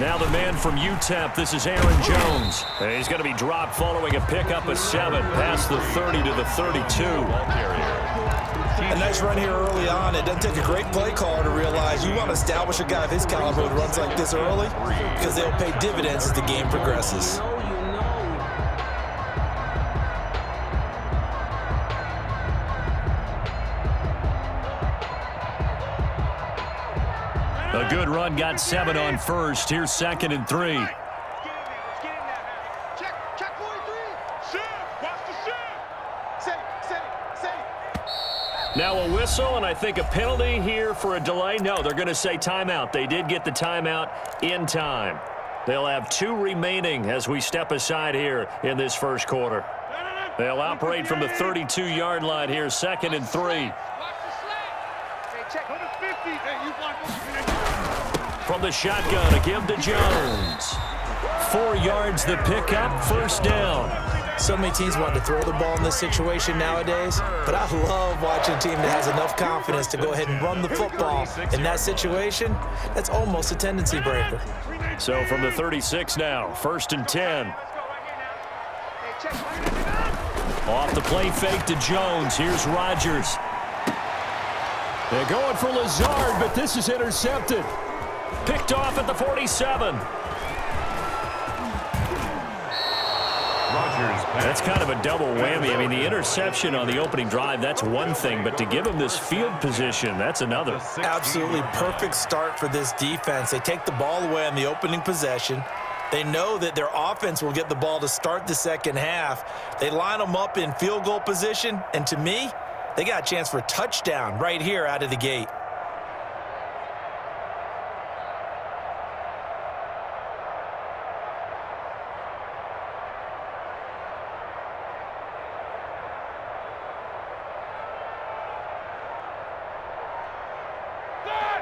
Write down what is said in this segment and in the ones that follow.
Now the man from UTEP, this is Aaron Jones. And he's going to be dropped following a pickup of 7 past the 30 to the 32. A nice run here early on. It doesn't take a great play caller to realize you want to establish a guy of his caliber who runs like this early because they'll pay dividends as the game progresses. A good run, got 7 on first. Here's 2nd and 3. Now a whistle, and I think a penalty here for a delay. No, they're going to say timeout. They did get the timeout in time. They'll have 2 remaining as we step aside here in this first quarter. They'll operate from the 32-yard line here, 2nd and 3. From the shotgun, a give to Jones. 4 yards the pickup, first down. So many teams want to throw the ball in this situation nowadays, but I love watching a team that has enough confidence to go ahead and run the football. In that situation, that's almost a tendency breaker. So from the 36 now, 1st and 10. Off the play fake to Jones. Here's Rodgers. They're going for Lazard, but this is intercepted. Picked off at the 47. That's kind of a double whammy. I mean, the interception on the opening drive, that's one thing, but to give him this field position, that's another. Absolutely perfect start for this defense. They take the ball away on the opening possession. They know that their offense will get the ball to start the second half. They line them up in field goal position, and to me, they got a chance for a touchdown right here out of the gate.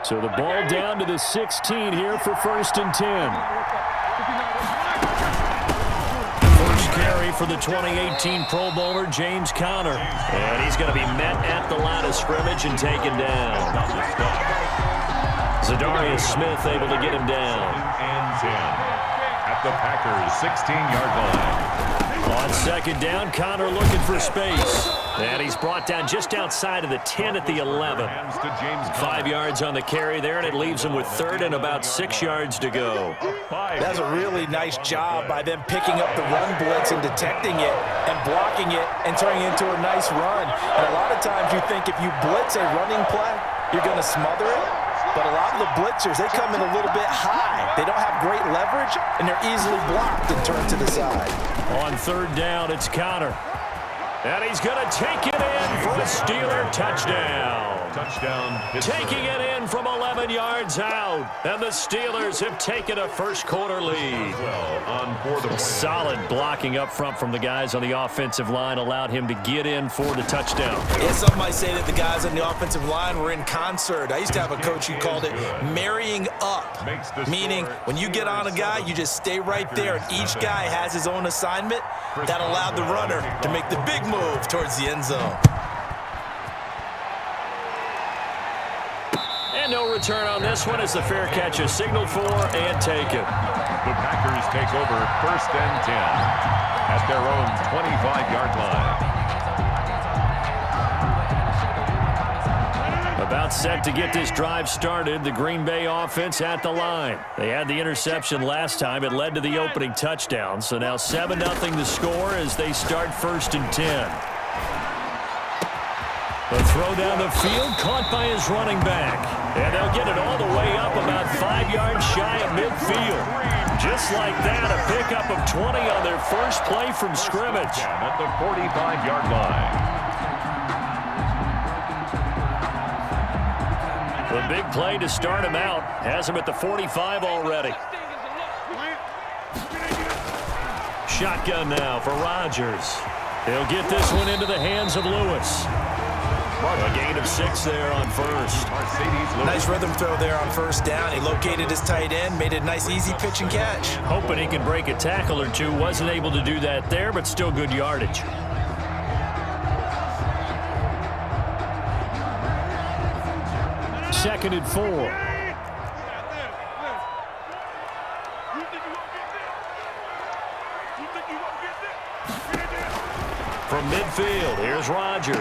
So the ball down to the 16 here for 1st and 10. First carry for the 2018 Pro Bowler, James Conner. And he's going to be met at the line of scrimmage and taken down. Zadarius Smith able to get him down. And 10 at the Packers' 16-yard line. On 2nd down, Conner looking for space. And he's brought down just outside of the 10 at the 11. 5 yards on the carry there, and it leaves him with 3rd and about 6 yards to go. That's a really nice job by them picking up the run blitz and detecting it and blocking it and turning it into a nice run. And a lot of times you think if you blitz a running play, you're going to smother it. But a lot of the blitzers, they come in a little bit high. They don't have great leverage, and they're easily blocked and turned to the side. On 3rd down, it's Conner. And he's going to take it in for a Steeler touchdown. Taking it in from 11 yards out. And the Steelers have taken a first quarter lead. Solid blocking up front from the guys on the offensive line allowed him to get in for the touchdown. Yeah, some might say that the guys on the offensive line were in concert. I used to have a coach who called it marrying up, meaning when you get on a guy, you just stay right there, and each guy has his own assignment. That allowed the runner to make the big move towards the end zone. And no return on this one as the fair catch is signaled for and taken. The Packers take over 1st and 10 at their own 25-yard line. About set to get this drive started, the Green Bay offense at the line. They had the interception last time. It led to the opening touchdown. So now 7-0 the score as they start 1st and 10. The throw down the field, caught by his running back. And they'll get it all the way up about 5 yards shy of midfield. Just like that, a pickup of 20 on their first play from scrimmage. At the 45-yard line. The big play to start him out. Has him at the 45 already. Shotgun now for Rodgers. He'll get this one into the hands of Lewis. A gain of 6 there on first. Nice rhythm throw there on 1st down. He located his tight end, made a nice easy pitch and catch. Hoping he can break a tackle or two. Wasn't able to do that there, but still good yardage. 2nd and 4. From midfield, here's Rodgers.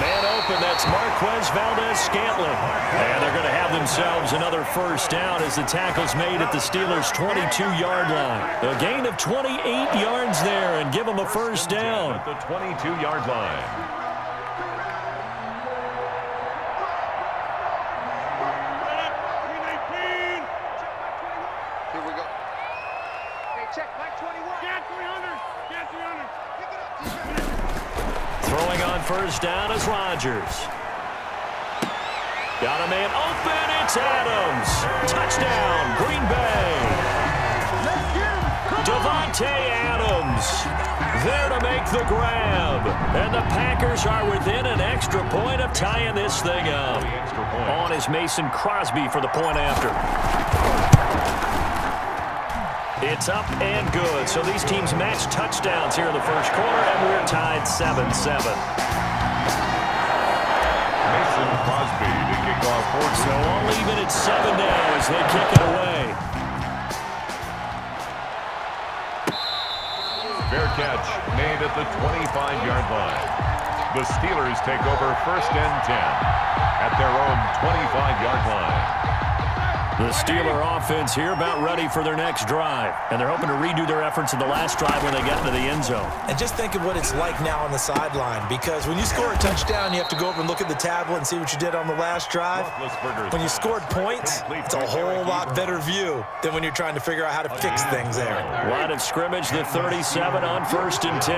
Man open, that's Marquez Valdez-Scantling. And they're going to have themselves another first down as the tackle's made at the Steelers' 22-yard line. A gain of 28 yards there and give them a first down. At the 22-yard line. Throwing on first down is Rodgers. Got a man open. It's Adams. Touchdown, Green Bay. Davante Adams there to make the grab. And the Packers are within an extra point of tying this thing up. On is Mason Crosby for the point after. It's up and good. So these teams match touchdowns here in the first quarter, and we're tied 7-7. Mason Crosby to kick off for. So all even at 7 now as they kick it away. Fair catch made at the 25-yard line. The Steelers take over first and 10 at their own 25-yard line. The Steeler offense here about ready for their next drive. And they're hoping to redo their efforts in the last drive when they got into the end zone. And just think of what it's like now on the sideline, because when you score a touchdown, you have to go over and look at the tablet and see what you did on the last drive. When you scored points, it's a whole lot better view than when you're trying to figure out how to fix things there. Line of scrimmage, the 37 on first and 10.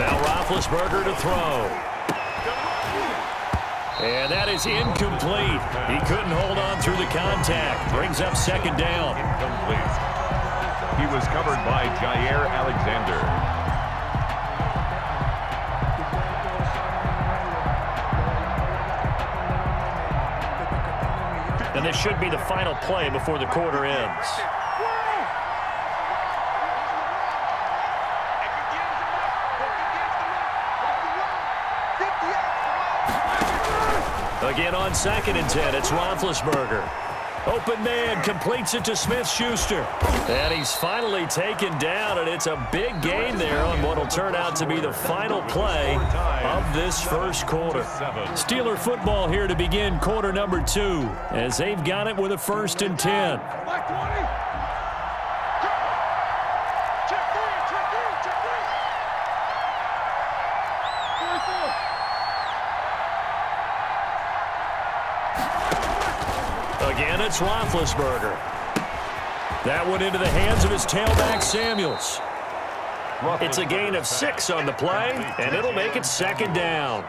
Now Roethlisberger to throw. And that is incomplete. He couldn't hold on through the contact. Brings up second down. Incomplete. He was covered by Jair Alexander. And this should be the final play before the quarter ends. Again on second and 10, it's Roethlisberger. Open man completes it to Smith-Schuster. And he's finally taken down, and it's a big gain there on what will turn out to be the final play of this first quarter. Steeler football here to begin quarter number 2 as they've got it with a first and 10. Again, it's Roethlisberger. That went into the hands of his tailback, Samuels. It's a gain of 6 on the play, and it'll make it second down.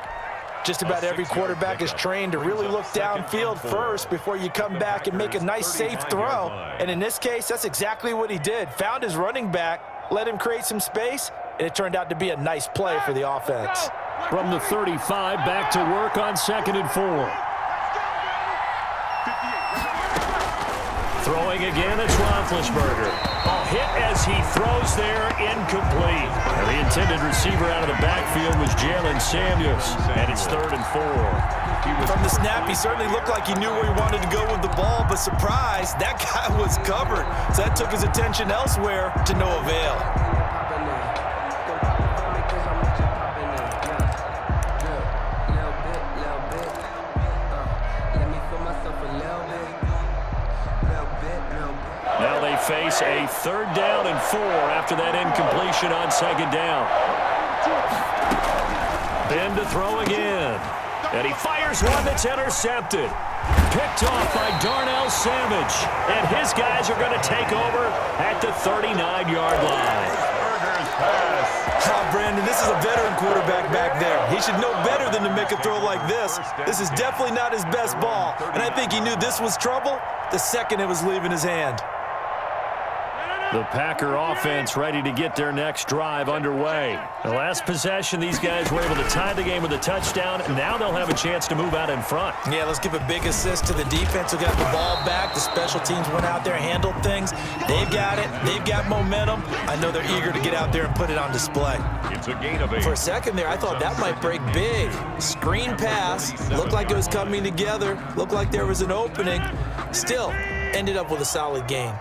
Just about every quarterback is trained to really look downfield first before you come back and make a nice, safe throw. And in this case, that's exactly what he did. Found his running back, let him create some space, and it turned out to be a nice play for the offense. From the 35, back to work on second and 4. Throwing again, it's Roethlisberger. A hit as he throws there, incomplete. And the intended receiver out of the backfield was Jalen Samuels, and it's third and 4. From the snap, he certainly looked like he knew where he wanted to go with the ball, but surprise, that guy was covered. So that took his attention elsewhere to no avail. Now they face a third down and 4 after that incompletion on second down. Ben to throw again. And he fires one that's intercepted. Picked off by Darnell Savage. And his guys are going to take over at the 39-yard line. Brandon, this is a veteran quarterback back there. He should know better than to make a throw like this. This is definitely not his best ball. And I think he knew this was trouble the second it was leaving his hand. The Packer offense ready to get their next drive underway. The last possession, these guys were able to tie the game with a touchdown. Now they'll have a chance to move out in front. Yeah, let's give a big assist to the defense who got the ball back. The special teams went out there, handled things. They've got it. They've got momentum. I know they're eager to get out there and put it on display. It's a gain of 8. For a second there, I thought that might break big. Screen pass. Looked like it was coming together. Looked like there was an opening. Still, ended up with a solid gain.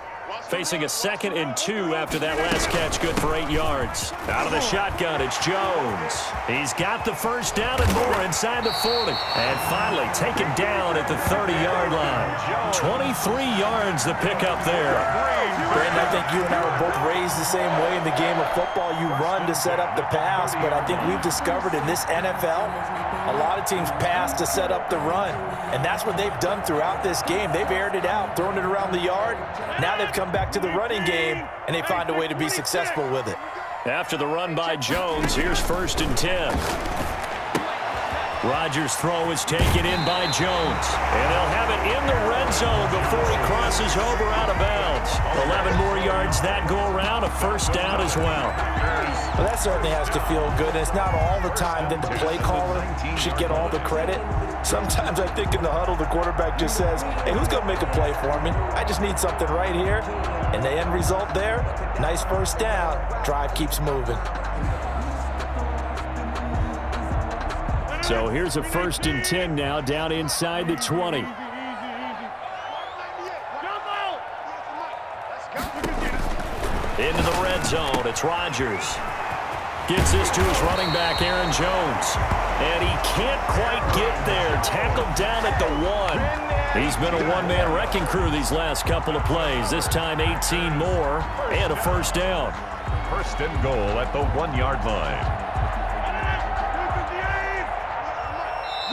Facing a 2nd and 2 after that last catch, good for 8 yards. Out of the shotgun, it's Jones. He's got the first down and more inside the 40. And finally taken down at the 30-yard line. 23 yards the pickup there. Brandon, I think you and I were both raised the same way in the game of football. You run to set up the pass, but I think we've discovered in this NFL, a lot of teams pass to set up the run. And that's what they've done throughout this game. They've aired it out, thrown it around the yard. Now they've come back to the running game, and they find a way to be successful with it. After the run by Jones, here's 1st and 10. Rodgers' throw is taken in by Jones. And they'll have it in the red zone before he crosses over out of bounds. 11 more yards that go around, a first down as well. Well, that certainly has to feel good. And it's not all the time that the play caller should get all the credit. Sometimes I think in the huddle, the quarterback just says, hey, who's going to make a play for me? I just need something right here. And the end result there, nice first down. Drive keeps moving. So here's a 1st and 10 now, down inside the 20. Into the red zone, it's Rodgers. Gets this to his running back, Aaron Jones. And he can't quite get there. Tackled down at the 1. He's been a one-man wrecking crew these last couple of plays. This time 18 more and a first down. 1st and goal at the 1-yard line.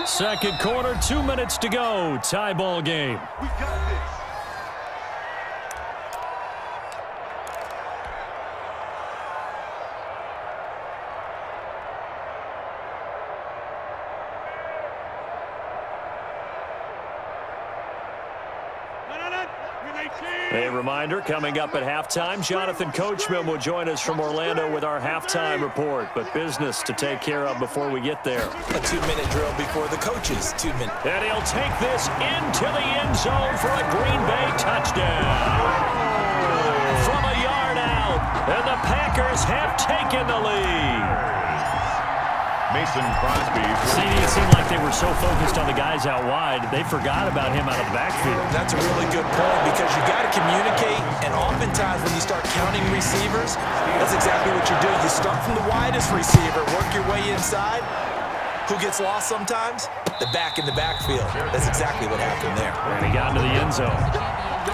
2nd quarter, 2 minutes to go. Tie ball game. A reminder, coming up at halftime, Jonathan Coachman will join us from Orlando with our halftime report. But business to take care of before we get there. A 2-minute drill before the coaches. 2 minutes. And he'll take this into the end zone for a Green Bay touchdown. From a yard out, and the Packers have taken the lead. Mason Crosby. See, it seemed like they were so focused on the guys out wide, they forgot about him out of the backfield. That's a really good point because you got to communicate, and oftentimes when you start counting receivers, that's exactly what you're doing. You start from the widest receiver, work your way inside. Who gets lost sometimes? The back in the backfield. That's exactly what happened there. And he got into the end zone.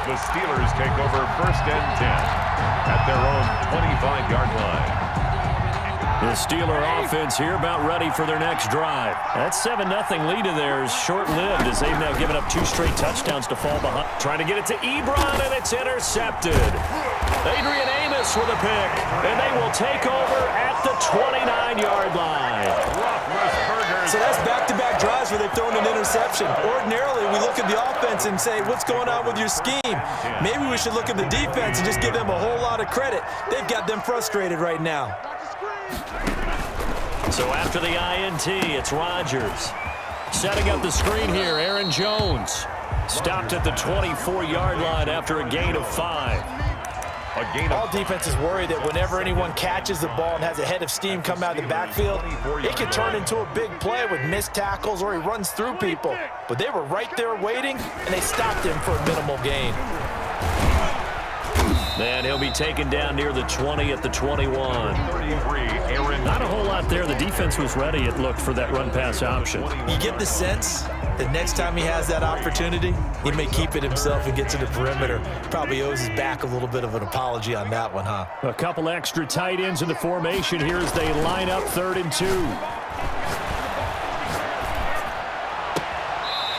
The Steelers take over 1st and 10 at their own 25-yard line. The Steeler offense here about ready for their next drive. That 7-0 lead of theirs short-lived as they've now given up 2 straight touchdowns to fall behind. Trying to get it to Ebron, and it's intercepted. Adrian Amos with a pick, and they will take over at the 29-yard line. So that's back-to-back drives where they've thrown an interception. Ordinarily, we look at the offense and say, what's going on with your scheme? Maybe we should look at the defense and just give them a whole lot of credit. They've got them frustrated right now. So after the INT, it's Rodgers. Setting up the screen here, Aaron Jones. Stopped at the 24-yard line after a gain of 5. All defenses worry that whenever anyone catches the ball and has a head of steam come out of the backfield, it can turn into a big play with missed tackles or he runs through people. But they were right there waiting, and they stopped him for a minimal gain. And he'll be taken down near the 20 at the 21. Not a whole lot there. The defense was ready, it looked, for that run-pass option. You get the sense that next time he has that opportunity, he may keep it himself and get to the perimeter. Probably owes his back a little bit of an apology on that one, huh? A couple extra tight ends in the formation here as they line up 3rd and 2.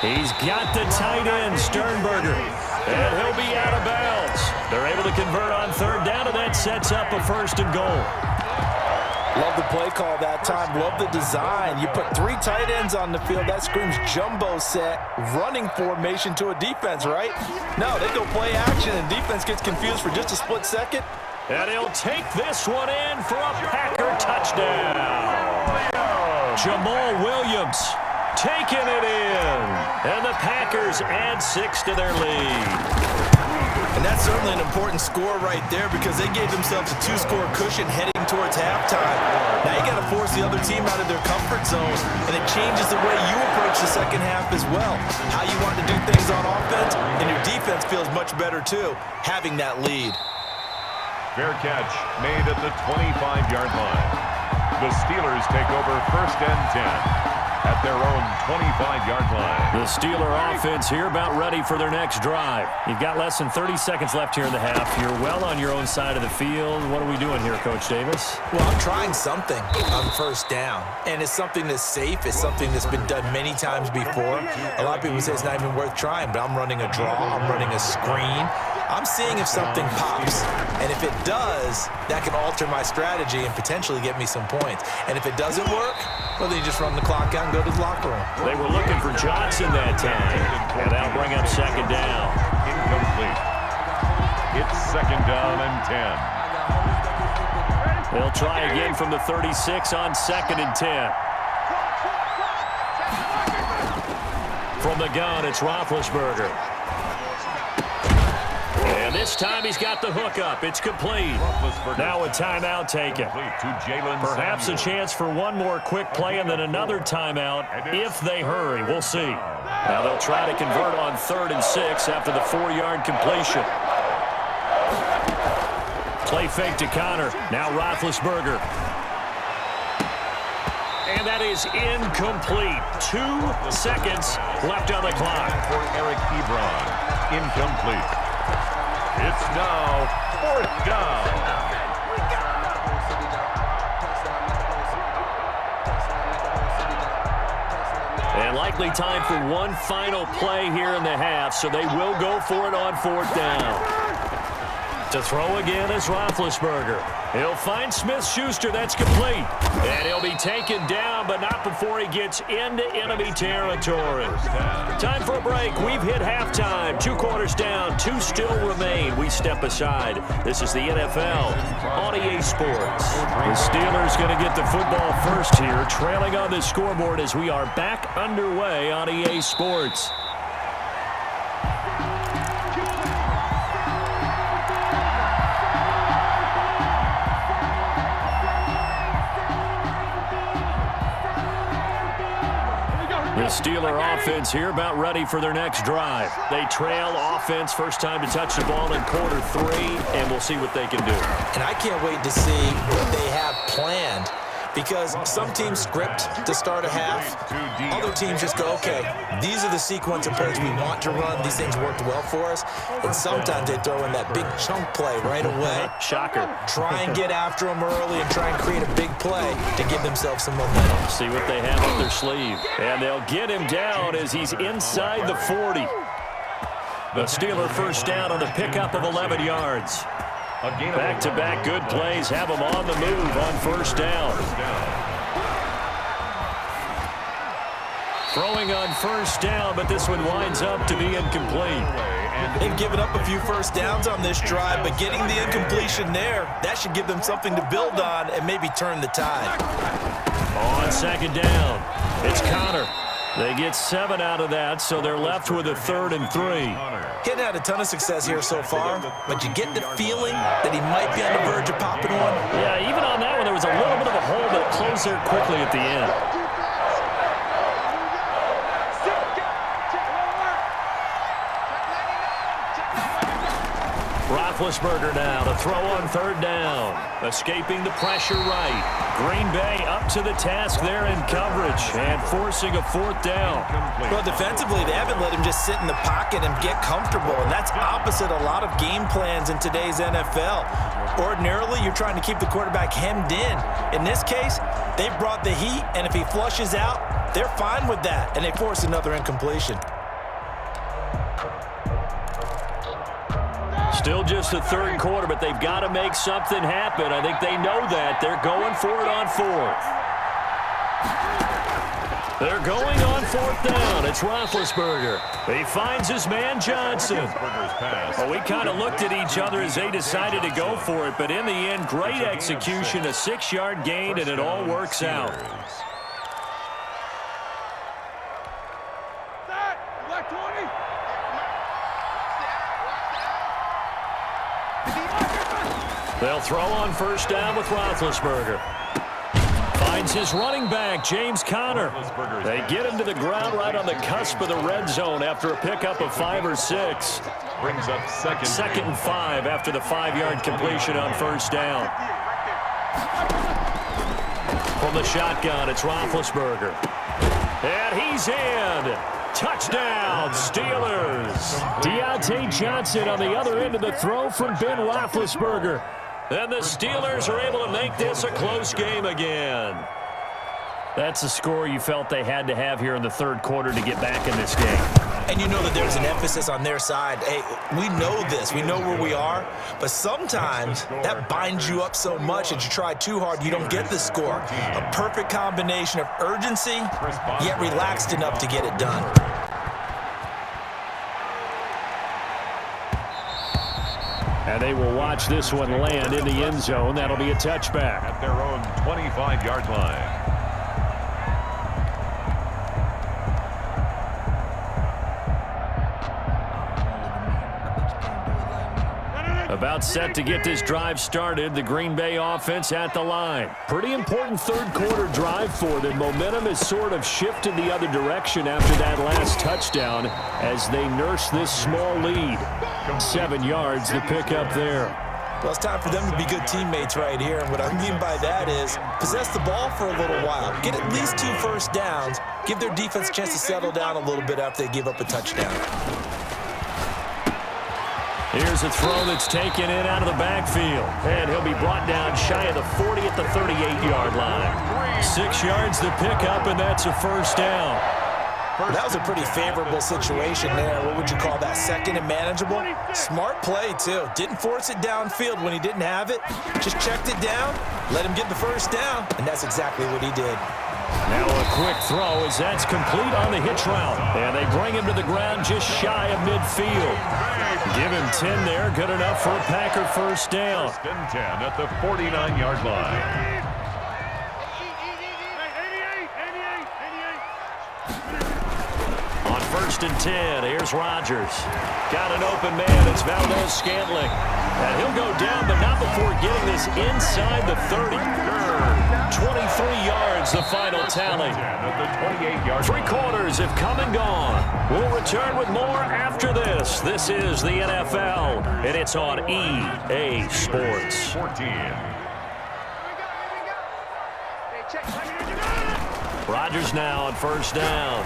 He's got the tight end, Sternberger. And he'll be out of bounds. They're able to convert on 3rd down, and that sets up a 1st and goal. Love the play call that time. Love the design. You put 3 tight ends on the field. That screams jumbo set, running formation to a defense, right? No, they go play action, and defense gets confused for just a split second. And he'll take this one in for a Packer touchdown. Jamal Williams taking it in. And the Packers add 6 to their lead. And that's certainly an important score right there because they gave themselves a 2-score cushion heading towards halftime. Now you got to force the other team out of their comfort zone, and it changes the way you approach the second half as well. How you want to do things on offense, and your defense feels much better too, having that lead. Fair catch made at the 25-yard line. The Steelers take over 1st and 10 at their own 25-yard line. The Steeler offense here about ready for their next drive. You've got less than 30 seconds left here in the half. You're well on your own side of the field. What are we doing here, Coach Davis? Well, I'm trying something on 1st down, and it's something that's safe. It's something that's been done many times before. A lot of people say it's not even worth trying, but I'm running a draw. I'm running a screen. I'm seeing if something pops, and if it does, that can alter my strategy and potentially get me some points. And if it doesn't work, well, then you just run the clock out and go to the locker room. They were looking for Johnson that time, and that'll bring up 2nd down. Incomplete. It's 2nd down and 10. They'll try again from the 36 on 2nd and 10. From the gun, it's Roethlisberger. And this time he's got the hook up. It's complete. Now a timeout taken. Perhaps a chance for one more quick play and then another timeout if they hurry. We'll see. Now they'll try to convert on 3rd and 6 after the 4-yard completion. Play fake to Connor. Now Roethlisberger. And that is incomplete. 2 seconds left on the clock. For Eric Ebron. Incomplete. It's now 4th down. And likely time for one final play here in the half, so they will go for it on 4th down. To throw again is Roethlisberger. He'll find Smith-Schuster. That's complete. And he'll be taken down, but not before he gets into enemy territory. Time for a break. We've hit halftime. 2 quarters down. 2 still remain. We step aside. This is the NFL on EA Sports. The Steelers going to get the football first here, trailing on the scoreboard as we are back underway on EA Sports. The Steeler offense here about ready for their next drive. They trail offense, first time to touch the ball in quarter 3, and we'll see what they can do. And I can't wait to see what they have planned, because some teams script to start a half. Other teams just go, okay, these are the sequence of plays we want to run. These things worked well for us. And sometimes they throw in that big chunk play right away. Shocker. Try and get after them early and try and create a big play to give themselves some momentum. See what they have up their sleeve. And they'll get him down as he's inside the 40. The Steeler first down on the pickup of 11 yards. Back-to-back good plays have them on the move on 1st down. Throwing on 1st down, but this one winds up to be incomplete. They've given up a few first downs on this drive, but getting the incompletion there, that should give them something to build on and maybe turn the tide. On 2nd down, it's Connor. They get 7 out of that, so they're left with a 3rd and 3. Hadn't had a ton of success here so far, but you get the feeling that he might be on the verge of popping one. Yeah, even on that one, there was a little bit of a hole, but it closed there quickly at the end. Roethlisberger now to throw on 3rd down. Escaping the pressure right. Green Bay up to the task there in coverage and forcing a 4th down. Well, defensively, they haven't let him just sit in the pocket and get comfortable, and that's opposite a lot of game plans in today's NFL. Ordinarily, you're trying to keep the quarterback hemmed in. In this case, they brought the heat, and if he flushes out, they're fine with that, and they force another incompletion. Still just the 3rd quarter, but they've got to make something happen. I think they know that. They're going for it on 4th. They're going on 4th down. It's Roethlisberger. He finds his man Johnson. Well, we kind of looked at each other as they decided to go for it, but in the end, great execution, a 6-yard gain, and it all works out. They'll throw on first down with Roethlisberger. Finds his running back, James Conner. They get him to the ground right on the cusp of the red zone after a pickup of 5 or 6. Brings up Second and 5 after the 5-yard completion on first down. From the shotgun, it's Roethlisberger. And he's in. Touchdown, Steelers. Deontay Johnson on the other end of the throw from Ben Roethlisberger. And the Steelers are able to make this a close game again. That's a score you felt they had to have here in the third quarter to get back in this game. And you know that there's an emphasis on their side. Hey, we know this. We know where we are. But sometimes that binds you up so much that you try too hard, you don't get the score. A perfect combination of urgency, yet relaxed enough to get it done. And they will watch this one land in the end zone. That'll be a touchback. At their own 25-yard line. About set to get this drive started, the Green Bay offense at the line. Pretty important third quarter drive for them. Momentum has sort of shifted the other direction after that last touchdown as they nurse this small lead. 7 yards, the pickup there. Well, it's time for them to be good teammates right here. And what I mean by that is possess the ball for a little while. Get at least 2 first downs. Give their defense a chance to settle down a little bit after they give up a touchdown. Here's a throw that's taken in out of the backfield. And he'll be brought down shy of the 40 at the 38-yard line. 6 yards to pick up, and that's a first down. That was a pretty favorable situation there. What would you call that? Second and manageable? Smart play, too. Didn't force it downfield when he didn't have it. Just checked it down, let him get the first down, and that's exactly what he did. Now a quick throw as that's complete on the hitch route. And they bring him to the ground just shy of midfield. Give him 10 there. Good enough for a Packer first down. First and 10 at the 49-yard line. On first and 10, here's Rodgers. Got an open man. It's Valdez-Scantling. And he'll go down, but not before getting this inside the 30. 23 yards, the final tally. 3 quarters have come and gone. We'll return with more after this. This is the NFL, and it's on EA Sports. 14. Rodgers now on first down.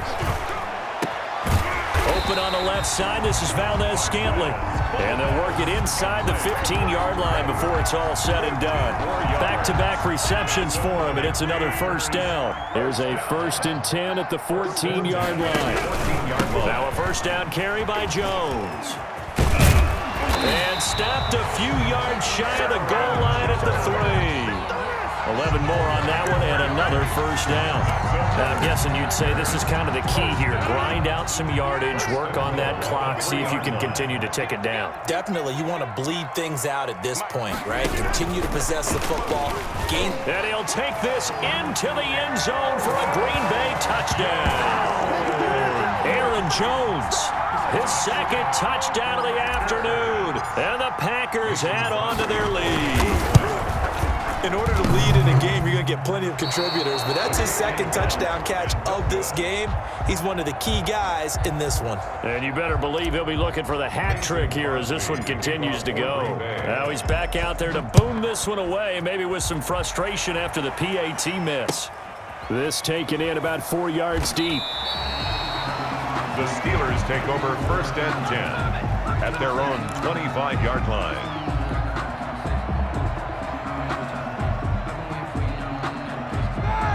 Open on the left side. This is Valdez-Scantling. And they'll work it inside the 15-yard line before it's all said and done. Back-to-back receptions for him, and it's another first down. There's a first and 10 at the 14-yard line. Now a first down carry by Jones. And stopped a few yards shy of the goal line at the 3. 11 more on that one, and another first down. Now, I'm guessing you'd say this is kind of the key here. Grind out some yardage, work on that clock, see if you can continue to tick it down. Definitely. You want to bleed things out at this point, right? Continue to possess the football. Gain. And he'll take this into the end zone for a Green Bay touchdown. Aaron Jones, his second touchdown of the afternoon. And the Packers add on to their lead. In order to lead in a game, you're going to get plenty of contributors, but that's his second touchdown catch of this game. He's one of the key guys in this one. And you better believe he'll be looking for the hat trick here as this one continues to go. Now he's back out there to boom this one away, maybe with some frustration after the PAT miss. This taken in about 4 yards deep. The Steelers take over first and 10 at their own 25-yard line.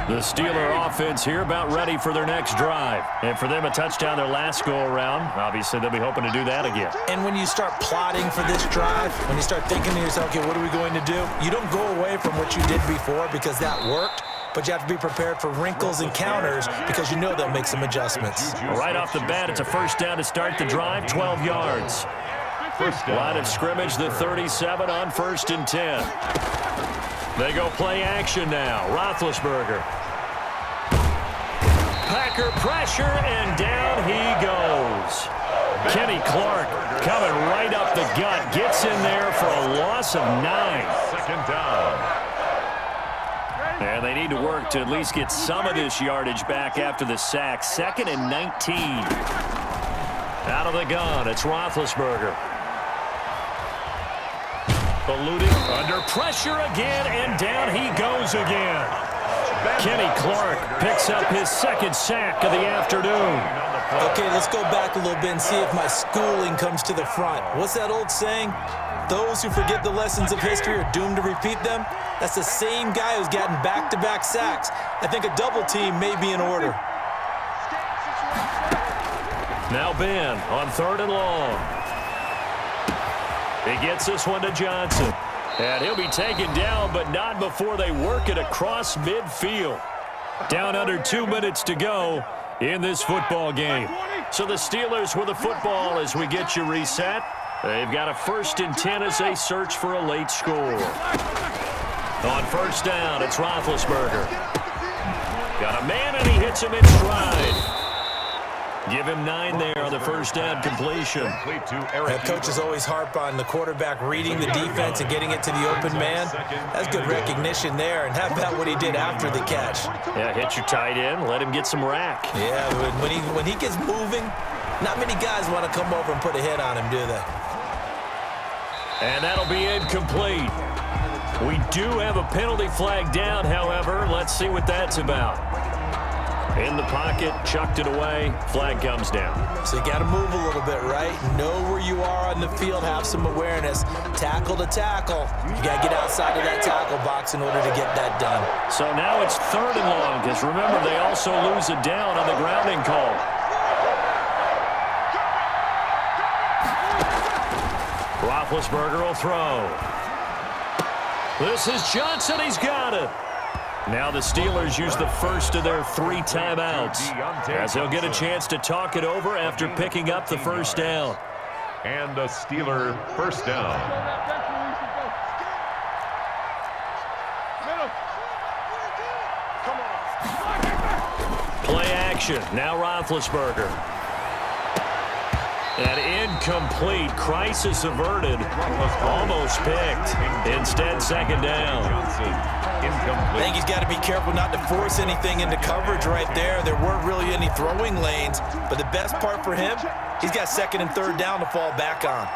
The Steeler offense here about ready for their next drive. And for them, a touchdown their last go-around. Obviously, they'll be hoping to do that again. And when you start plotting for this drive, when you start thinking to yourself, okay, what are we going to do? You don't go away from what you did before because that worked, but you have to be prepared for wrinkles and counters because you know they'll make some adjustments. Right off the bat, it's a first down to start the drive, 12 yards. Line of scrimmage, the 37 on first and 10. They go play action now. Roethlisberger. Packer pressure, and down he goes. Kenny Clark coming right up the gut. Gets in there for a loss of 9. Second down. And they need to work to at least get some of this yardage back after the sack. 2nd and 19. Out of the gun, it's Roethlisberger. Eluding under pressure again, and down he goes again. Kenny Clark picks up his 2nd sack of the afternoon. Okay, let's go back a little bit and see if my schooling comes to the front. What's that old saying? Those who forget the lessons of history are doomed to repeat them. That's the same guy who's gotten back-to-back sacks. I think a double team may be in order. Now Ben on 3rd and long. He gets this one to Johnson. And he'll be taken down, but not before they work it across midfield. Down under 2 minutes to go in this football game. So the Steelers with the football as we get you reset. They've got a 1st and 10 as they search for a late score. On 1st down, it's Roethlisberger. Got a man, and he hits him in stride. Give him 9 there on the 1st down completion. That coaches always harp on the quarterback reading the defense and getting it to the open man. That's good recognition there. And how about what he did after the catch? Yeah, hit your tight end, let him get some rack. Yeah, when he gets moving, not many guys want to come over and put a hit on him, do they? And that'll be incomplete. We do have a penalty flag down, however. Let's see what that's about. In the pocket, chucked it away, flag comes down. So you got to move a little bit, right? Know where you are on the field, have some awareness. Tackle to tackle. You got to get outside of that tackle box in order to get that done. So now it's 3rd and long, because remember, they also lose a down on the grounding call. Roethlisberger will throw. This is Johnson, he's got it. Now the Steelers use the 1st of their 3 timeouts, as they'll get a chance to talk it over after picking up the 1st down. And a Steeler 1st down. Play action, now Roethlisberger. And incomplete. Crisis averted. Almost picked. Instead, 2nd down. I think he's got to be careful not to force anything into coverage right there. There weren't really any throwing lanes. But the best part for him, he's got 2nd and 3rd down to fall back on.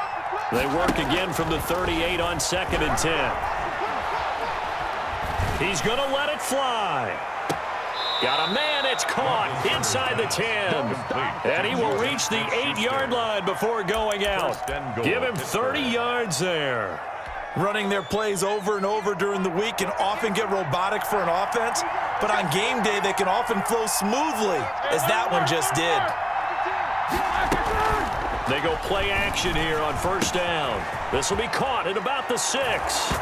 They work again from the 38 on 2nd and 10. He's going to let it fly. Got a man, it's caught inside the 10. And he will reach the 8-yard line before going out. Give him 30 yards there. Running their plays over and over during the week can often get robotic for an offense, but on game day they can often flow smoothly, as that one just did. They go play action here on 1st down. This will be caught at about the 6.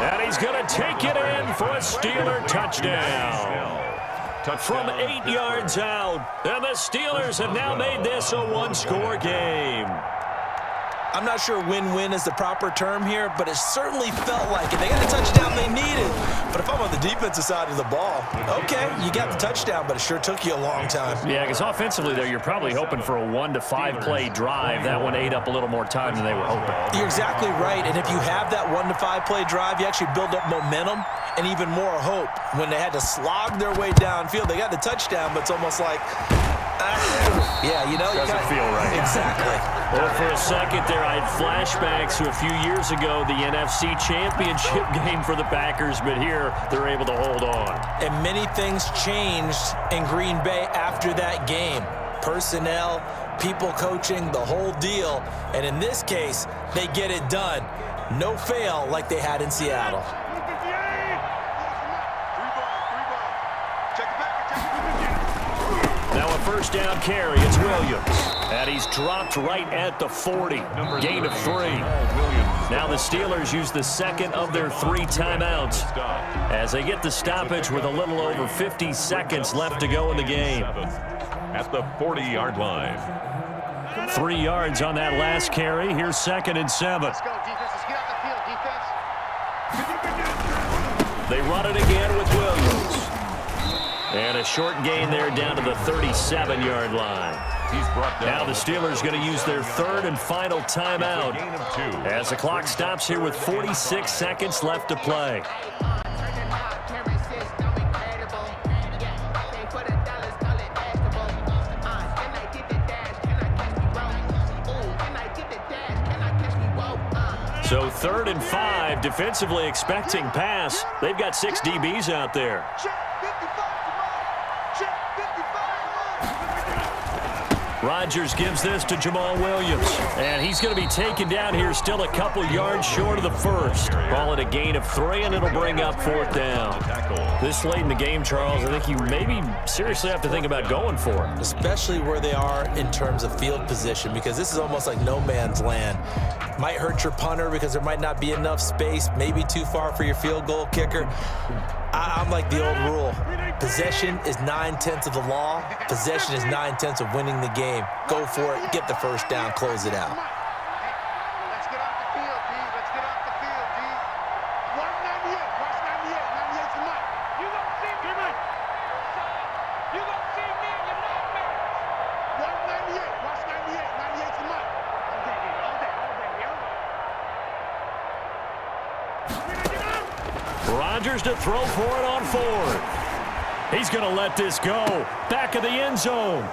And he's going to take it in for a Steeler touchdown. From 8 yards out, and the Steelers have now made this a 1-score game. I'm not sure win-win is the proper term here, but it certainly felt like it. They got the touchdown they needed. But if I'm on the defensive side of the ball, okay, you got the touchdown, but it sure took you a long time. Yeah, because offensively, though, you're probably hoping for a 1 to 5 play drive. That one ate up a little more time than they were hoping. You're exactly right, and if you have that 1 to 5 play drive, you actually build up momentum and even more hope. When they had to slog their way downfield, they got the touchdown, but it's almost like, yeah, you know. Doesn't feel right. Exactly. Well, for a second there, I had flashbacks to a few years ago, the NFC Championship game for the Packers, but here they're able to hold on. And many things changed in Green Bay after that game. Personnel, people coaching, the whole deal. And in this case, they get it done. No fail like they had in Seattle. Now a 1st down carry, it's Williams. And he's dropped right at the 40. Gain of 3. Now the Steelers use the 2nd of their 3 timeouts as they get the stoppage with a little over 50 seconds left to go in the game. At the 40-yard line. 3 yards on that last carry. Here's 2nd and 7. Let's go, defense. Let's get out the field, defense. They run it again with Williams. And a short gain there down to the 37-yard line. He's brought down. Now the Steelers going to use their third and final timeout Gain of 2. as the clock stops here with 46 seconds left to play. So 3rd and 5, defensively expecting pass. They've got 6 DBs out there. Rodgers gives this to Jamal Williams. And he's going to be taken down here, still a couple yards short of the first. Call it a gain of 3, and it'll bring up 4th down. This late in the game, Charles, I think you maybe seriously have to think about going for it. Especially where they are in terms of field position, because this is almost like no man's land. Might hurt your punter because there might not be enough space, maybe too far for your field goal kicker. I'm like the old rule. Possession is 9/10 of the law. Possession is 9/10 of winning the game. Go for it, get the first down, close it out. Let's get off the field, D. Let's get off the field, D. 198. Watch 98. 98's the mic. You gonna see me, man. You gonna see me in your nightmares. 198. Watch 98. 98's the mic. Rodgers to throw for it on 4th. He's going to let this go. Back of the end zone.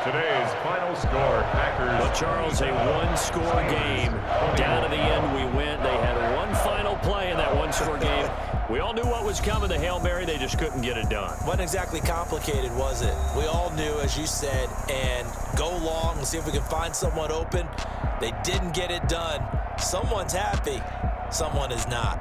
Today's final score, Packers. But Charles, a one-score game. Down to the end we went. They had one final play in that one-score game. We all knew what was coming, the Hail Mary. They just couldn't get it done. Wasn't exactly complicated, was it? We all knew, as you said, and go long and see if we can find someone open. They didn't get it done. Someone's happy. Someone is not.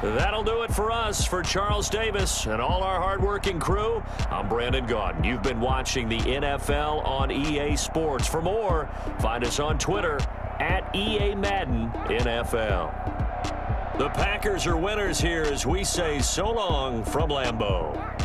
That'll do it for us. For Charles Davis and all our hardworking crew, I'm Brandon Gaudin. You've been watching the NFL on EA Sports. For more, find us on Twitter at EA Madden NFL. The Packers are winners here as we say so long from Lambeau.